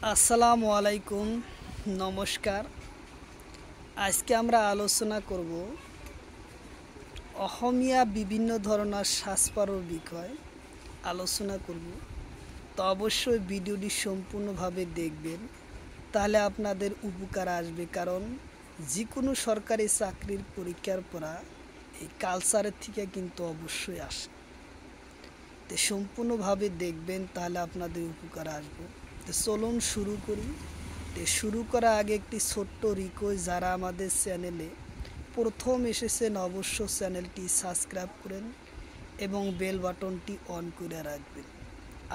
আসসালামু আলাইকুম, নমস্কাৰ। আজকে আমৰা আলোচনা কৰব অসমীয়া বিভিন্ন ধৰনেৰ সাজপাৰৰ বিষয় আলোচনা করব। তো অবশ্যই ভিডিওটি সম্পূর্ণভাবে দেখবেন, তাহলে আপনাদের উপকার আসবে। কারণ যে কোনো সরকারি চাকরির পরীক্ষার পড়া এই কালচারের থেকে কিন্তু অবশ্যই আসে। তো সম্পূর্ণভাবে দেখবেন, তাহলে আপনাদের উপকার আসবে। তো চলুন শুরু করি। তো শুরু করার আগে একটি ছোট্ট রিকোয়েস্ট, যারা আমাদের চ্যানেলে প্রথম এসেছেন অবশ্যই চ্যানেলটি সাবস্ক্রাইব করেন এবং বেল বাটনটি অন করে রাখবেন।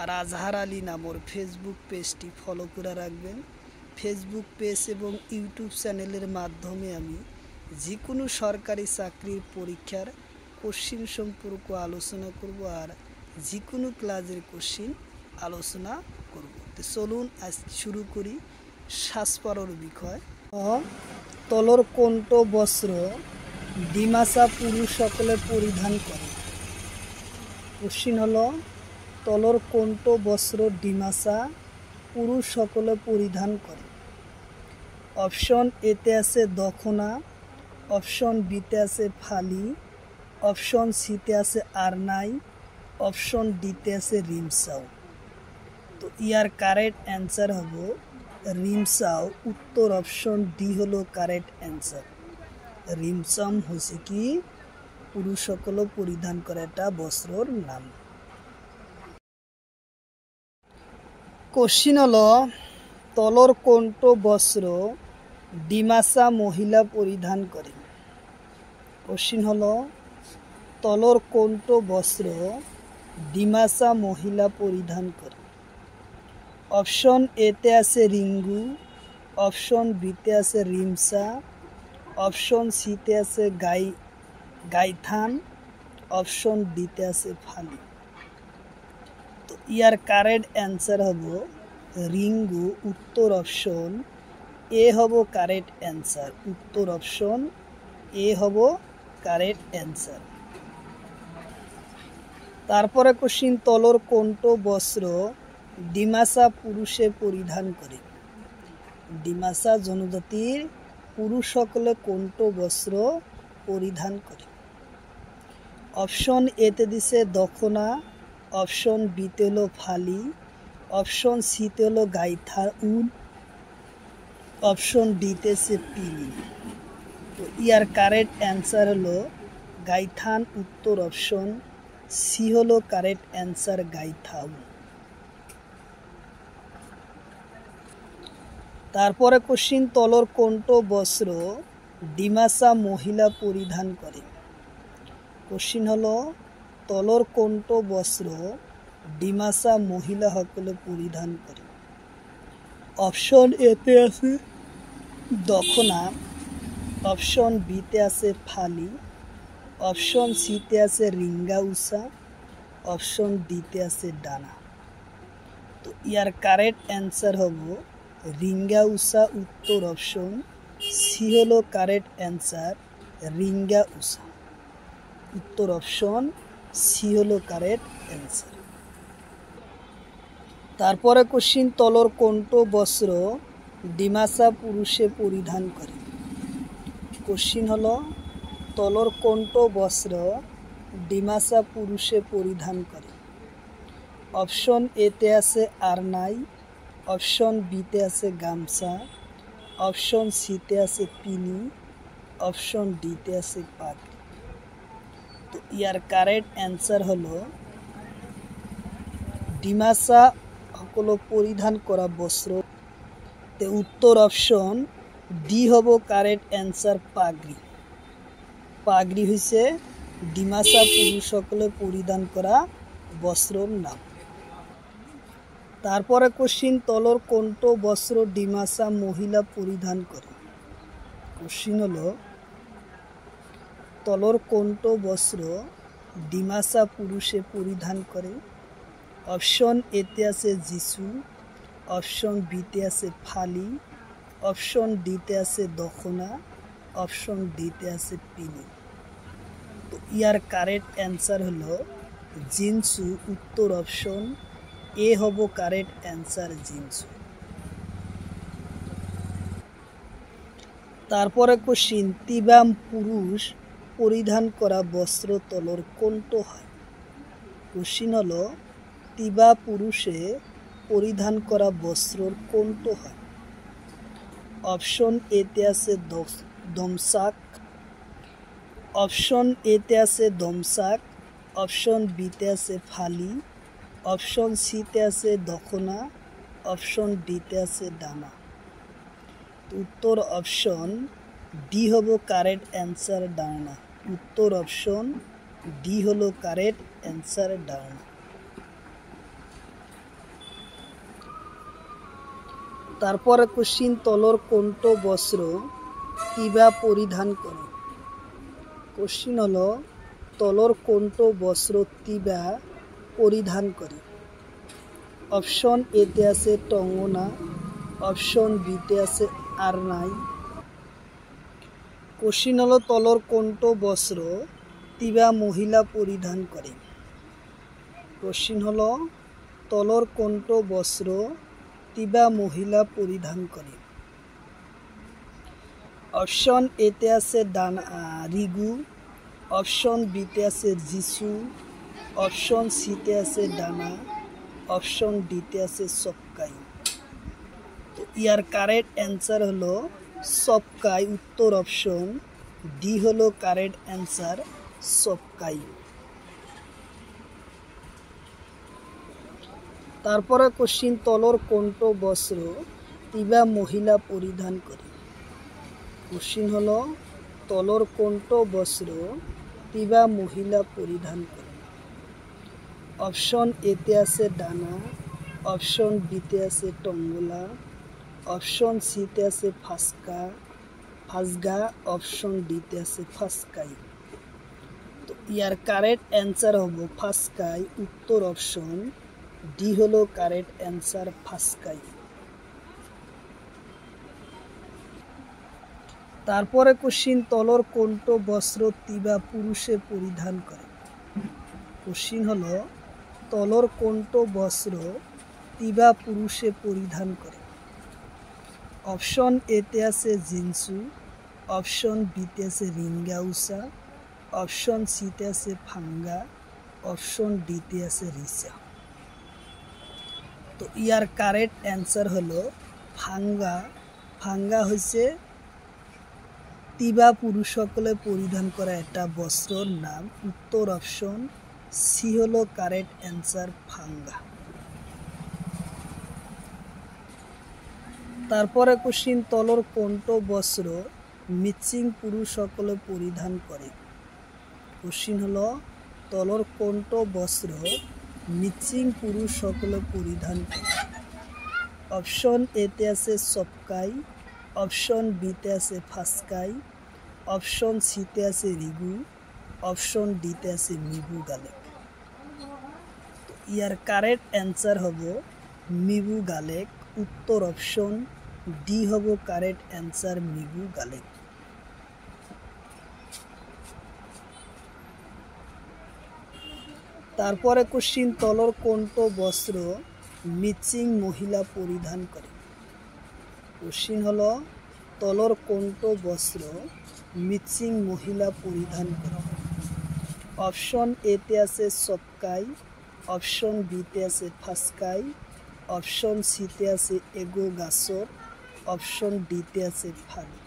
আর আজহার আলী নামর ফেসবুক পেজটি ফলো করে রাখবেন। ফেসবুক পেজ এবং ইউটিউব চ্যানেলের মাধ্যমে আমি যে কোনো সরকারি চাকরির পরীক্ষার কোশ্চিন সম্পর্কে আলোচনা করব, আর যে কোনো ক্লাসের কোশ্চিন আলোচনা করব। তো চলুন আজ শুরু করি সাজপাৰৰ বিষয়। তলর কোনট বস্ত্র ডিমাসা পুরুষ সকলে পরিধান করে? কোশ্চিন হলো, তলর কোনট বস্ত্র ডিমাসা পুরুষ সকলে পরিধান করে? অপশন এতে আছে দখনা, অপশন বিতে আছে ফালি, অপশন সিতে আছে আরনাই, অপশন ডিতে আছে রিমসাও। তো ইয়ার কারেক্ট অ্যান্সার হবো রিমসাও। উত্তর অপশন ডি হলো কারেক্ট অ্যান্সার। রিমসাম হচ্ছে কি পুরুষ সকল পরিধান করে একটা বস্ত্রর নাম। কোশ্চিন হলো, তলর কোনট বস্ত্র ডিমাসা মহিলা পরিধান করে? কোশ্চিন হলো, তলর কোনট বস্ত্র ডিমাসা মহিলা পরিধান করে? অপশন এতে আছে রিঙ্গু, অপশন বিতে আছে রিমসা, অপশন সিতে আছে গাইথান, অপশন ডিতে আছে ফালি। তো ইয়ার কারেক্ট অ্যান্সার হবো রিঙ্গু। উত্তর অপশন এ হবো কারেক্ট অ্যান্সার। উত্তর অপশন এ হবো কারেক্ট অ্যান্সার। তারপরে কোশ্চিন, তলর কোনট বস্ত্র ডিমাসা পুরুষে পরিধান করে? ডিমাসা জনজাতির পুরুষ সকলে কোনট বস্ত্র পরিধান করে? অপশন এতে দিছে দখনা, অপশন বিতে হলো ফালি, অপশন সিতে হলো গাইথা উল, অপশন ডিতে আছে পিলি। তো ইয়ার কারেক্ট অ্যান্সার হলো গাইথান। উত্তর অপশন সি হলো কারেক্ট অ্যান্সার, গাইথাউ। তারপরে কোশ্চিন, তলর কোনট বস্ত্র ডিমাসা মহিলা পরিধান করে? কোশ্চিন হলো, তলর কোনট বস্ত্র ডিমাসা মহিলা সকলে পরিধান করে? অপশন এতে আছে দখনা, অপশন বিতে আছে ফালি, অপশন সিতে আছে রিঙ্গাউসা, অপশন ডিতে আছে ডানা। তো ইয়ার কারেক্ট অ্যান্সার হবো রিঙ্গাউসা। উত্তর অপশন সি হলো কারেক্ট অ্যান্সার, রিঙ্গাউসা। উত্তর অপশন সি হলো কারেক্ট অ্যান্সার। তারপরে কোশ্চিন, তলর কোনট বস্ত্র ডিমাসা পুরুষে পরিধান করে? কোশ্চিন হলো, তলর কোনট বস্ত্র ডিমাসা পুরুষে পরিধান করে? অপশন এতে আছে আরনাই, অপশন বিতে আছে গামছা, অপশন সিতে আছে পিনি, অপশন ডিতে আছে পাগড়ি। তো ইয়ার কারেক্ট অ্যান্সার হলো ডিমাসা সকল পরিধান করা বস্ত্র। তে উত্তর অপশন ডি হব কারেক্ট অ্যান্সার, পাগড়ি। পাগড়ি হইছে ডিমাসা পুরুষ সকলে পরিধান করা বস্ত্রর নাম। তারপরে কোশ্চিন, তলর কোনট বস্ত্র ডিমাসা মহিলা পরিধান করে? কোশ্চিন হলো, তলর কোনট বস্ত্র ডিমাসা পুরুষে পরিধান করে? অপশন এতে আছে যিশু, অপশন বিতে আছে ফালি, অপশন ডিতে আছে দখনা, অপশন ডিতে আছে পিনি। তো ইয়ার কারেক্ট অ্যান্সার হলো জিনসু। উত্তর অপশন এ হব কারেক্ট অ্যান্সার, জিনসু। তারপরে কোশ্চিন তিবাম পুরুষ পরিধান করা বস্ত্র তলর কোনটো হয়। কোশ্চিন হলো তিবা পুরুষে পরিধান করা বস্ত্রর কোনটো হয়। অপশন এতে আছে দমসাক, অপশন এতে আছে দমসাক, অপশন বিতে আছে ফালি, অপশন সিতে আছে দখনা, অপশন ডিতে আছে ডানা। উত্তর অপশন ডি হলো কারেক্ট অ্যান্সার, ডানা। উত্তর অপশন ডি হলো কারেক্ট অ্যান্সার, ডানা। তারপরে কোশ্চিন তলর কোনটো বস্ত্র তিবা পরিধান করে। কোশ্চিন হলো তলর কোনটো বস্ত্র তিবা পরিধান করে। অপশন এতে আছে টঙ্গনা, অপশন বিতে আছে আরনাই। কোশ্চিন হলো তলর কোনটো বস্ত্র তিবা মহিলা পরিধান করে। কোশ্চিন হলো তলর কোনটো বস্ত্র তিবা মহিলা পরিধান করে। অপশন এতে আছে রিগু, অপশন বিতে আছে যিশু, অপশন সিতে আছে ডানা, অপশন ডিতে আছে সবকাই। তো ইয়ার কারেক্ট অ্যান্সার হলো সবকাই। উত্তর অপশন ডি হলো কারেক্ট অ্যান্সার, সবকাই। তারপরে কোশ্চিন তলর কোনটো বস্ত্র তিবা মহিলা পরিধান করে। কোশ্চিন হলো তলর কোনটো বস্ত্র তিবা মহিলা পরিধান করে। অপশন এতে আছে ডানা, অপশন বিতে আছে টঙ্গলা, অপশন সিতে আছে ফাসগা, অপশন ডিতে আছে ফাসকাই। তো ইয়ার কারেক্ট অ্যান্সার হবো ফাসকাই। উত্তর অপশন ডি হলো কারেক্ট অ্যান্সার, ফাসকাই। তারপরে কোশ্চিন তলর কোনটো বস্ত্র তিবা পুরুষে পরিধান করে। কোশ্চিন হলো তলর কোনটো বস্ত্র তিবা পুরুষে পরিধান করে। অপশন এতে আছে জিন্সু, অপশন বিতে আছে রিঙ্গাউসা, অপশন সিতে আছে ফাঙ্গা, অপশন ডিতে আছে রিসা। তো ইয়ার কারেক্ট অ্যান্সার হলো ফাঙ্গা। ফাঙ্গা হচ্ছে তিবা পুরুষ সকলে পরিধান করা একটা বস্ত্রর নাম। উত্তর অপশন সি হলো কারেক্ট অ্যান্সার, ফাঙ্গা। তারপরে কোশ্চিন তলর কোনটো বস্ত্র মিচিং পুরুষ সকলে পরিধান করে। কোশ্চিন হলো তলর কোনটো বস্ত্র মিচিং পুরুষ সকলে পরিধান করে। অপশন এতে আছে সবকাই, অপশন বিতে আছে ফাসকাই, অপশন সিতে আছে রিগু, অপশন ডিতে আছে মিবু গালেক। তো ইয়ার কারেক্ট অ্যান্সার হবো মিবু গালেক। উত্তর অপশন ডি হবো কারেক্ট অ্যান্সার, মিবু গালেক। তারপরে কোশ্চিন তলর কোনটো বস্ত্র মিচিং মহিলা পরিধান করে। কোশ্চিন হলো তলর কোনটো বস্ত্র মিচিং মহিলা পরিধান করে। অপশন এতে আছে সবকাই, অপশন বিতে আছে ফাসকাই, অপশন সিতে আছে এগো গাছর, অপশন ডিতে আছে ফালি।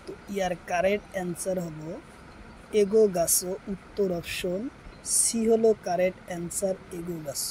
তো ইয়ার কারেক্ট অ্যান্সার হলো এগো গাছ। উত্তর অপশন সি হলো কারেক্ট অ্যান্সার, এগো গাছ।